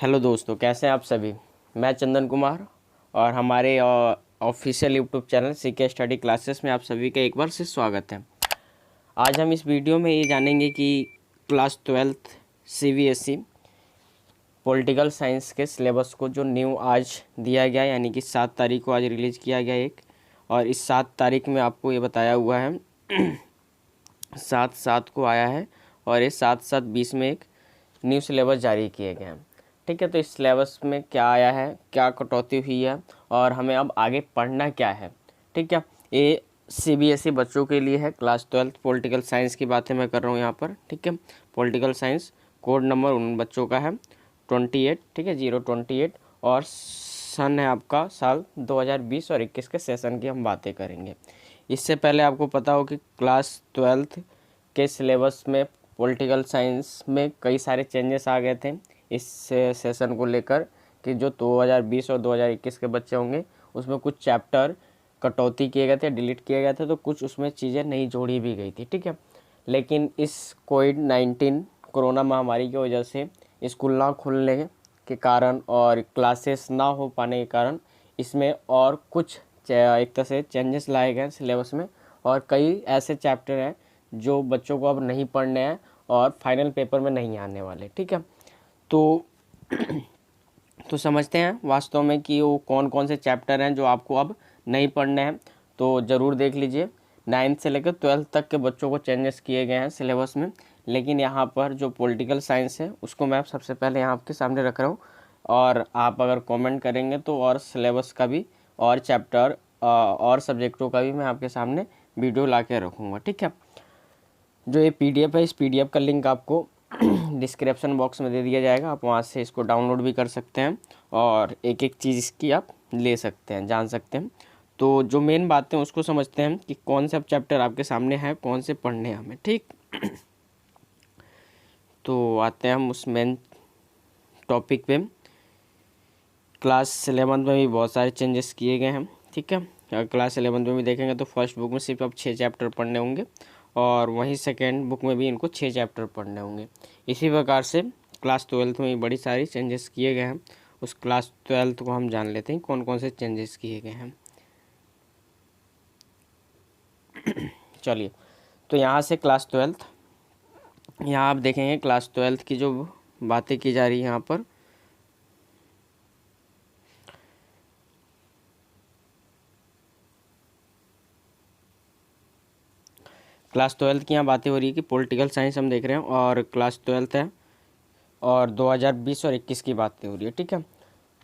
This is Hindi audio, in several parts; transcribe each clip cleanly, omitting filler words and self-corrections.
हेलो दोस्तों, कैसे हैं आप सभी। मैं चंदन कुमार और हमारे official YouTube channel CK study classes में आप सभी का एक बार से स्वागत है। आज हम इस वीडियो में ये जानेंगे कि class 12th CBSE political science के सिलेबस को जो न्यू आज दिया गया, यानी कि 7 तारीख को आज रिलीज़ किया गया एक, और इस 7 तारीख में आपको ये बताया हुआ है 7/7 को आया है और ये 7/7/20 में एक न्यू सिलेबस जारी किए गए हैं। ठीक है, तो इस सिलेबस में क्या आया है, क्या कटौती हुई है और हमें अब आगे पढ़ना क्या है। ठीक है, ये सीबीएसई बच्चों के लिए है। क्लास 12th पॉलिटिकल साइंस की बातें मैं कर रहा हूँ यहाँ पर। ठीक है, पॉलिटिकल साइंस कोड नंबर उन बच्चों का है 28। ठीक है, 028 और सन है आपका साल 2020 और 21 के सेशन की हम बातें करेंगे। इससे पहले आपको पता हो कि क्लास 12th के सिलेबस में पॉलिटिकल साइंस में कई सारे चेंजेस आ गए थे इस सेशन को लेकर, कि जो 2020 और 2021 के बच्चे होंगे उसमें कुछ चैप्टर कटौती किए गए थे, डिलीट किए गए थे, तो कुछ उसमें चीज़ें नई जोड़ी भी गई थी। ठीक है, लेकिन इस कोविड-19 कोरोना महामारी की वजह से स्कूल ना खुलने के कारण और क्लासेस ना हो पाने के कारण इसमें और कुछ एक तरह से चेंजेस लाए गए सिलेबस में, और कई ऐसे चैप्टर हैं जो बच्चों को अब नहीं पढ़ने हैं और फाइनल पेपर में नहीं आने वाले। ठीक है, तो समझते हैं वास्तव में कि वो कौन कौन से चैप्टर हैं जो आपको अब नहीं पढ़ने हैं। तो ज़रूर देख लीजिए, 9th से लेकर 12th तक के बच्चों को चेंजेस किए गए हैं सिलेबस में, लेकिन यहाँ पर जो पॉलिटिकल साइंस है उसको मैं सबसे पहले यहाँ आपके सामने रख रहा हूँ, और आप अगर कमेंट करेंगे तो और सिलेबस का भी और चैप्टर और सब्जेक्टों का भी मैं आपके सामने वीडियो ला के रखूँगा। ठीक है, जो ये पीडीएफ है, इस पीडीएफ का लिंक आपको डिस्क्रिप्शन बॉक्स में दे दिया जाएगा। आप वहाँ से इसको डाउनलोड भी कर सकते हैं और एक एक चीज़ इसकी आप ले सकते हैं, जान सकते हैं। तो जो मेन बातें उसको समझते हैं कि कौन से अब चैप्टर आपके सामने हैं, कौन से पढ़ने हैं हमें। ठीक, तो आते हैं हम उस मेन टॉपिक पे। क्लास 11th में भी बहुत सारे चेंजेस किए गए हैं। ठीक है, अगर क्लास 11th में भी देखेंगे तो फर्स्ट बुक में सिर्फ अब 6 चैप्टर पढ़ने होंगे और वहीं सेकेंड बुक में भी इनको 6 चैप्टर पढ़ने होंगे। इसी प्रकार से क्लास 12th में भी बड़ी सारी चेंजेस किए गए हैं। उस क्लास 12th को हम जान लेते हैं कौन कौन से चेंजेस किए गए हैं। चलिए, तो यहाँ से क्लास 12th, यहाँ आप देखेंगे क्लास 12th की जो बातें की जा रही है यहाँ पर, क्लास 12th की यहाँ बातें हो रही है कि पॉलिटिकल साइंस हम देख रहे हैं और क्लास 12th है और 2020 और 21 की बातें हो रही है। ठीक है,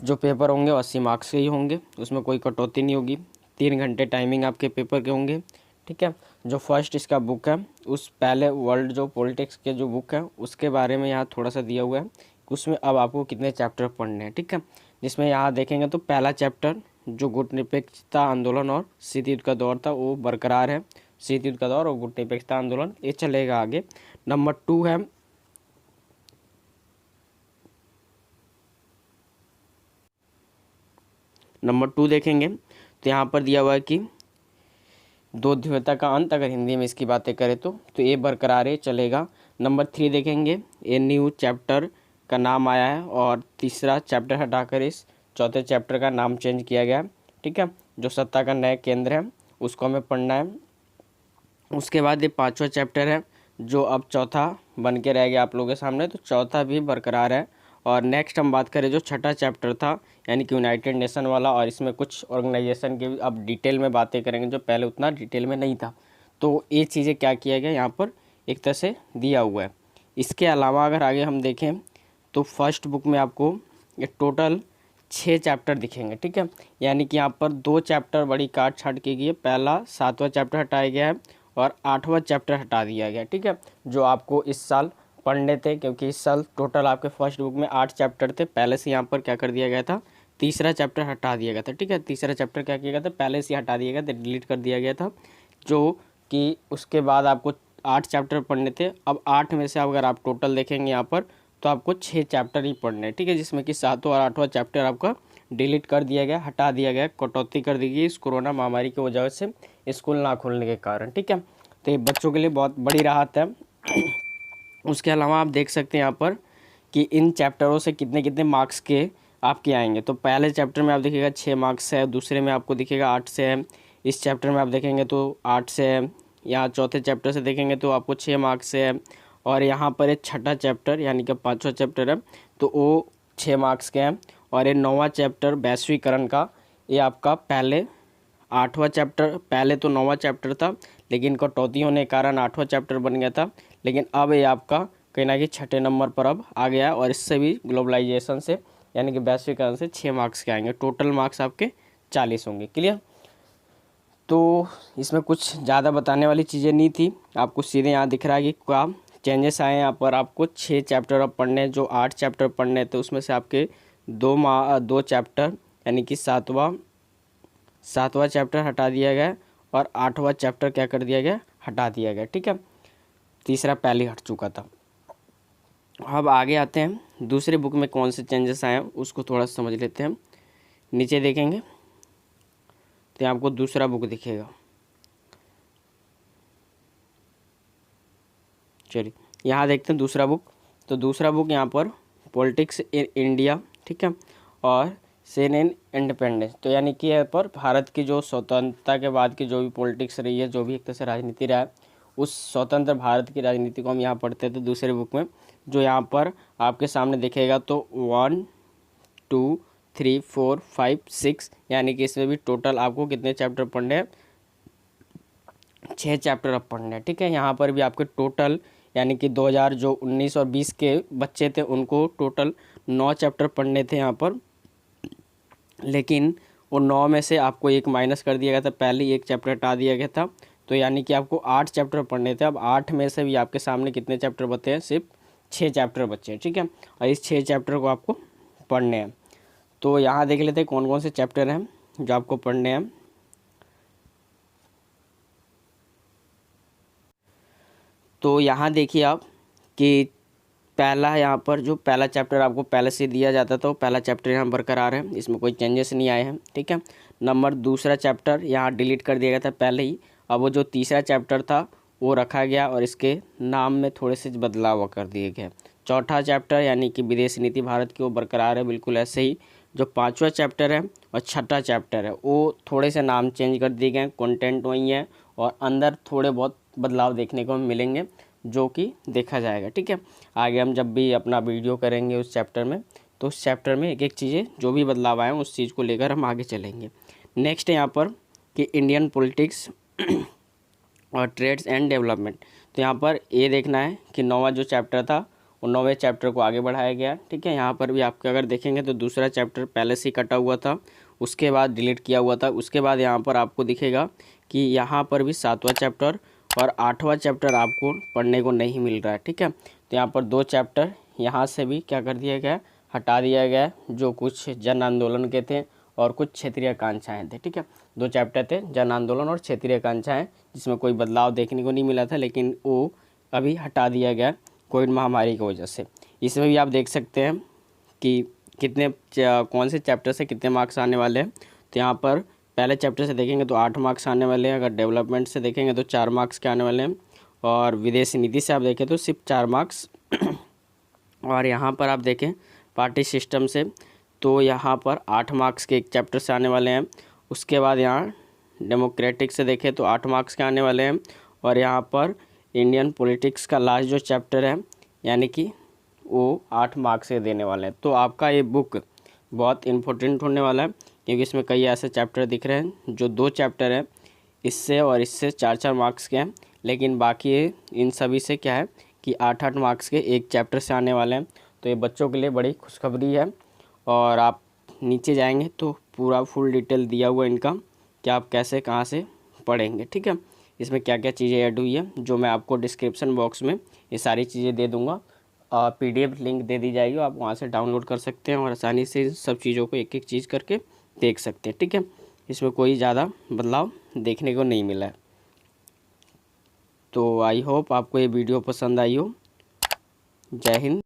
जो पेपर होंगे 80 मार्क्स के ही होंगे, उसमें कोई कटौती नहीं होगी। 3 घंटे टाइमिंग आपके पेपर के होंगे। ठीक है, जो फर्स्ट इसका बुक है, उस पहले वर्ल्ड जो पॉलिटिक्स के जो बुक है उसके बारे में यहाँ थोड़ा सा दिया हुआ है कि उसमें अब आपको कितने चैप्टर पढ़ने हैं। ठीक है, जिसमें यहाँ देखेंगे तो पहला चैप्टर जो गुटनिरपेक्षता आंदोलन और शीत युद्ध का दौर था वो बरकरार है। शीत युद्ध का दौर और गुटनिरपेक्षता आंदोलन ये चलेगा आगे। नंबर 2 है नंबर 2 देखेंगे तो यहाँ पर दिया हुआ है कि दो ध्रुवता का अंत, अगर हिंदी में इसकी बातें करें तो ये बरकरार है, चलेगा। नंबर 3 देखेंगे, ये न्यू चैप्टर का नाम आया है और तीसरा चैप्टर हटाकर इस चौथे चैप्टर का नाम चेंज किया गया। ठीक है, जो सत्ता का नया केंद्र है उसको हमें पढ़ना है। उसके बाद ये 5वां चैप्टर है जो अब चौथा बन के रह गया आप लोगों के सामने, तो चौथा भी बरकरार है। और नेक्स्ट हम बात करें जो छठा चैप्टर था, यानी कि यूनाइटेड नेशन वाला, और इसमें कुछ ऑर्गेनाइजेशन की अब डिटेल में बातें करेंगे जो पहले उतना डिटेल में नहीं था। तो ये चीज़ें क्या किया गया यहाँ पर एक तरह से दिया हुआ है। इसके अलावा अगर आगे हम देखें तो फर्स्ट बुक में आपको ये टोटल 6 चैप्टर दिखेंगे। ठीक है, यानी कि यहाँ पर 2 चैप्टर बड़ी काट छाट की गई है। पहला 7वां चैप्टर हटाया गया है और 8वां चैप्टर हटा दिया गया। ठीक है, जो आपको इस साल पढ़ने थे, क्योंकि इस साल टोटल आपके फर्स्ट बुक में 8 चैप्टर थे, पहले से यहाँ पर क्या कर दिया गया था, तीसरा चैप्टर हटा दिया गया था। ठीक है, तीसरा चैप्टर क्या किया गया था, पहले से हटा दिया गया था, डिलीट कर दिया गया था, जो कि उसके बाद आपको 8 चैप्टर पढ़ने थे। अब 8 में से अगर आप टोटल देखेंगे यहाँ पर तो आपको 6 चैप्टर ही पढ़ने हैं। ठीक है, जिसमें कि 7वां और 8वां चैप्टर आपका डिलीट कर दिया गया, हटा दिया गया, कटौती कर दी गई इस कोरोना महामारी की वजह से, स्कूल ना खुलने के कारण। ठीक है, तो ये बच्चों के लिए बहुत बड़ी राहत है। उसके अलावा आप देख सकते हैं यहाँ पर कि इन चैप्टरों से कितने कितने मार्क्स के आपके आएंगे। तो पहले चैप्टर में आप देखिएगा 6 मार्क्स है, दूसरे में आपको दिखेगा 8 से है, इस चैप्टर में आप देखेंगे तो 8 से है, यहाँ चौथे चैप्टर से देखेंगे तो आपको 6 मार्क्स से है, और यहाँ पर एक छठा चैप्टर यानी कि 5वां चैप्टर है तो वो 6 मार्क्स के हैं, और ये 9वां चैप्टर वैश्वीकरण का, ये आपका पहले 8वां चैप्टर, पहले तो 9वां चैप्टर था लेकिन कटौती होने के कारण 8वां चैप्टर बन गया था, लेकिन अब ये आपका कहीं ना कहीं छठे नंबर पर अब आ गया, और इससे भी ग्लोबलाइजेशन से यानी कि वैश्वीकरण से 6 मार्क्स के आएंगे। टोटल मार्क्स आपके 40 होंगे। क्लियर? तो इसमें कुछ ज़्यादा बताने वाली चीज़ें नहीं थी, आपको सीधे यहाँ दिख रहा है कि क्या चेंजेस आए हैं। यहाँ पर आपको 6 चैप्टर अब पढ़ने, जो 8 चैप्टर पढ़ने थे उसमें से आपके 2 चैप्टर यानी कि सातवां चैप्टर हटा दिया गया, और 8वां चैप्टर क्या कर दिया गया, हटा दिया गया। ठीक है, तीसरा पहले हट चुका था। अब आगे आते हैं दूसरे बुक में कौन से चेंजेस आए हैं उसको थोड़ा समझ लेते हैं। नीचे देखेंगे तो आपको दूसरा बुक दिखेगा। चलिए यहाँ देखते हैं दूसरा बुक। तो दूसरा बुक यहाँ पर पॉलिटिक्स इन इंडिया, ठीक है, और सीन इन इंडिपेंडेंस। तो यानी कि यहाँ पर भारत की जो स्वतंत्रता के बाद की जो भी पॉलिटिक्स रही है, जो भी एक तरह से राजनीति रहा है, उस स्वतंत्र भारत की राजनीति को हम यहाँ पढ़ते थे दूसरे बुक में, जो यहाँ पर आपके सामने दिखेगा। तो 1 2 3 4 5 6 यानी कि इसमें भी टोटल आपको कितने चैप्टर पढ़ने हैं, 6 चैप्टर अब पढ़ने हैं। ठीक है, यहाँ पर भी आपके टोटल यानी कि 2019 और 20 के बच्चे थे उनको टोटल 9 चैप्टर पढ़ने थे यहाँ पर, लेकिन वो 9 में से आपको एक माइनस कर दिया गया था, पहले ही एक चैप्टर हटा दिया गया था। तो यानी कि आपको 8 चैप्टर पढ़ने थे। अब 8 में से भी आपके सामने कितने चैप्टर बचे हैं, सिर्फ 6 चैप्टर बचे हैं। ठीक है, और इस 6 चैप्टर को आपको पढ़ने हैं। तो यहाँ देख लेते हैं कौन कौन से चैप्टर हैं जो आपको पढ़ने हैं। तो यहाँ देखिए आप कि पहला यहाँ पर जो पहला चैप्टर आपको पहले से दिया जाता था वो पहला चैप्टर यहाँ बरकरार है, इसमें कोई चेंजेस नहीं आए हैं। ठीक है, नंबर दूसरा चैप्टर यहाँ डिलीट कर दिया गया था पहले ही, अब वो जो तीसरा चैप्टर था वो रखा गया और इसके नाम में थोड़े से बदलाव कर दिए गए। चौथा चैप्टर यानी कि विदेशी नीति भारत की वो बरकरार है बिल्कुल ऐसे ही। जो 5वां चैप्टर है और छठा चैप्टर है वो थोड़े से नाम चेंज कर दिए गए, कंटेंट वही है और अंदर थोड़े बहुत बदलाव देखने को मिलेंगे जो कि देखा जाएगा। ठीक है, आगे हम जब भी अपना वीडियो करेंगे उस चैप्टर में तो उस चैप्टर में एक एक चीज़ें जो भी बदलाव आए उस चीज़ को लेकर हम आगे चलेंगे। नेक्स्ट है यहाँ पर कि इंडियन पॉलिटिक्स और ट्रेड्स एंड डेवलपमेंट। तो यहाँ पर ये देखना है कि 9वां जो चैप्टर था वो 9वें चैप्टर को आगे बढ़ाया गया। ठीक है, यहाँ पर भी आपके अगर देखेंगे तो दूसरा चैप्टर पहले से ही कटा हुआ था, उसके बाद डिलीट किया हुआ था। उसके बाद यहाँ पर आपको दिखेगा कि यहाँ पर भी 7वां चैप्टर और 8वां चैप्टर आपको पढ़ने को नहीं मिल रहा है। ठीक है, तो यहाँ पर 2 चैप्टर यहाँ से भी क्या कर दिया गया, हटा दिया गया, जो कुछ जन आंदोलन के थे और कुछ क्षेत्रीय आकांक्षाएँ थे। ठीक है, 2 चैप्टर थे, जन आंदोलन और क्षेत्रीय आकांक्षाएँ, जिसमें कोई बदलाव देखने को नहीं मिला था, लेकिन वो अभी हटा दिया गया कोविड महामारी की वजह से। इसमें भी आप देख सकते हैं कि कितने कौन से चैप्टर से कितने मार्क्स आने वाले हैं। तो यहाँ पर पहले चैप्टर से देखेंगे तो 8 मार्क्स आने वाले हैं, अगर डेवलपमेंट से देखेंगे तो 4 मार्क्स के आने वाले हैं, और विदेशी नीति से आप देखें तो सिर्फ 4 मार्क्स। और यहाँ पर आप देखें पार्टी सिस्टम से तो यहाँ पर 8 मार्क्स के एक चैप्टर से आने वाले हैं। उसके बाद यहाँ डेमोक्रेटिक से देखें तो 8 मार्क्स के आने वाले हैं, और यहाँ पर इंडियन पॉलिटिक्स का लास्ट जो चैप्टर है यानी कि वो 8 मार्क्स से देने वाले हैं। तो आपका ये बुक बहुत इम्पोर्टेंट होने वाला है, क्योंकि इसमें कई ऐसे चैप्टर दिख रहे हैं जो 2 चैप्टर हैं इससे और इससे 4-4 मार्क्स के हैं, लेकिन बाकी इन सभी से क्या है कि 8-8 मार्क्स के एक चैप्टर से आने वाले हैं। तो ये बच्चों के लिए बड़ी खुशखबरी है। और आप नीचे जाएंगे तो पूरा फुल डिटेल दिया हुआ इनका कि आप कैसे कहाँ से पढ़ेंगे। ठीक है, इसमें क्या क्या चीज़ें ऐड हुई है जो मैं आपको डिस्क्रिप्शन बॉक्स में ये सारी चीज़ें दे दूँगा, PDF लिंक दे दी जाएगी, आप वहाँ से डाउनलोड कर सकते हैं और आसानी से सब चीज़ों को एक एक चीज़ करके देख सकते हैं। ठीक है, इसमें कोई ज़्यादा बदलाव देखने को नहीं मिला है। तो आई होप आपको ये वीडियो पसंद आई हो। जय हिंद।